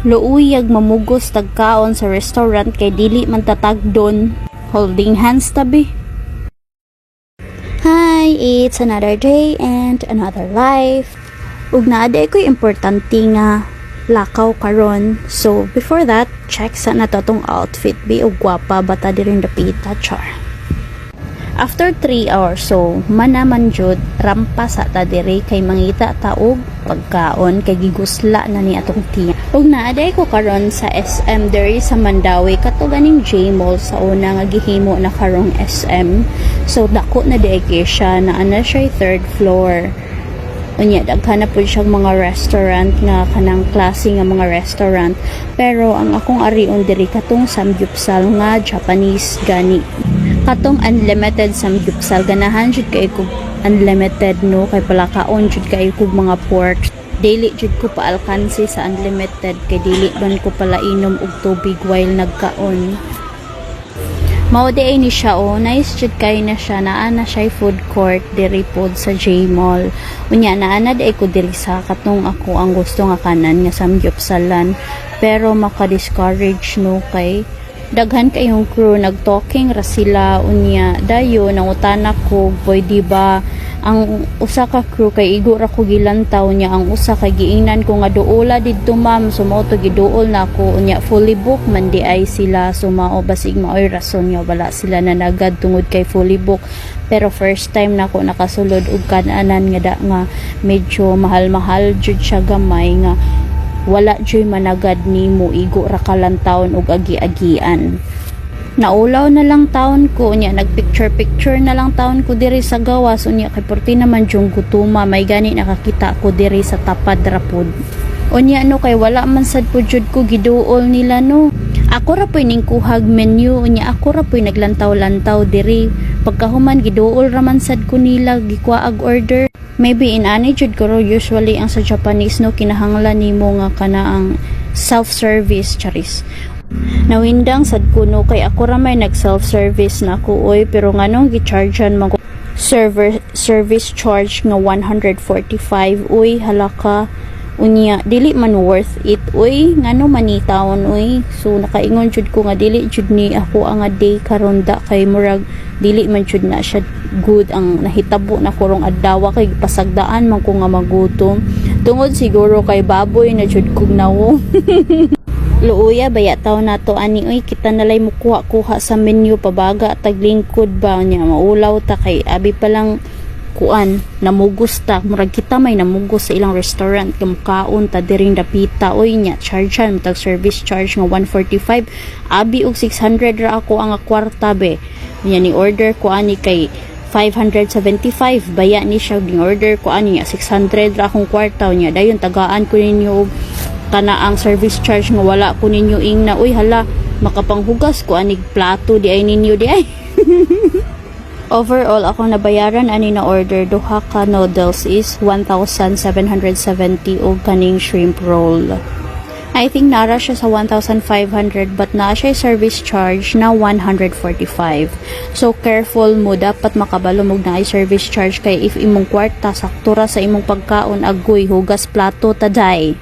Luuyag mamugos tagkaon sa restaurant kay dili man tatagdon. Holding hands tabi. Hi, it's another day and another life. Ug naaday ko'y importante nga lakaw karon. So before that, check sa nato tong outfit bi ug gwapa bata diring dapita char. After 3 hours so manaman jud rampa sa ta diri kay mangita ta og pagkaon kay gigusla na ni atong tiya. Ug naaday ko karon sa SM diri sa Mandawi kato ganing J Mall sa una nga gihimo na karong SM. So dako na di kay siya na ana siya 3rd floor. Unya daghan na pud siyang mga restaurant nga kanang klase nga mga restaurant, pero ang akong arion diri katong samgyupsal nga Japanese gani. Katong unlimited samgyupsal ganahan jud kay ko unlimited no kay palakaon jud kay ko mga pork. Dili jud ko paalkansi sa unlimited kay dili man ko pala inom og tubig while nagkaon. Mao di ni siya nice jud kay na siya naa na siya food court diri pod sa J Mall. Unya naa na di ko diri sa katong ako ang gusto nga kanan nga samgyupsalan, pero maka-discourage no kay daghan kayong crew nagtalking ra sila. Unya dayo nangutana ko boy di ba ang usa ka crew kay igo ra ko gilantaw niya, ang usa kay giingnan ko nga duola didto ma'am, so mao to giduol na ako. Unya fully book man di ay sila, so mao basig maoy rason nga wala sila nanagad tungod kay fully book. Pero first time na ako nakasulod og kananan nga da nga medyo mahal-mahal jud siya gamay nga wala joy managad nimo igo ra ka lang taon og agi-agian. Naulaw na lang taon ko unya nagpicture na lang taon ko diri sa gawas unya kay porti naman jung gutuma may gani nakakita ko diri sa tapad rapod. Unya no kay wala man sad pud jud ko giduol nila no. Ako ra poy ning kuhag menu unya ako ra poy naglantaw-lantaw diri. Pagkahuman giduol ra man sad ko nila gikuaag order. Maybe in ani jud ko usually ang sa Japanese no kinahanglan nimo nga kana ang self-service charis. Nawindang sad kuno kay ako ra may nag self-service na ako oy, pero nganong gichargean man ko service charge nga 145 oy halaka. Unya dili man worth it oy, ngano manitawon oy. So nakaingon jud ko nga dili jud ni ako ang day karon da kay murag dili man jud na siya good ang nahitabo na kurong adlaw kay pasagdaan man ko nga magutom tungod siguro kay baboy na jud kog nawo. Luuya baya taw nato ani oy, kita nalay mo kuha sa menu pabaga taglingkod ba nya maulaw ta kay abi pa lang kuan namugos ta murag kita may namugos sa ilang restaurant kay mukaon ta diring dapita oy nya chargean tag service charge nga 145 abi og 600 ra ako ang kwarta be. Nya ni order ko ani kay 575 baya ni siya ni order ko ani 600 ra akong kwarta nya dayon tagaan ko ninyo og kana ang service charge nga wala ko ninyo ingna uy hala makapanghugas ko anig plato di ay ninyo di ay. Overall ako nabayaran ani na order duha ka noodles is 1,770 og kaning shrimp roll. I think nara siya sa 1,500 but na siya service charge na 145. So careful mo dapat makabalo mo na ay service charge kay if imong kwarta saktura sa imong pagkaon agoy hugas plato taday.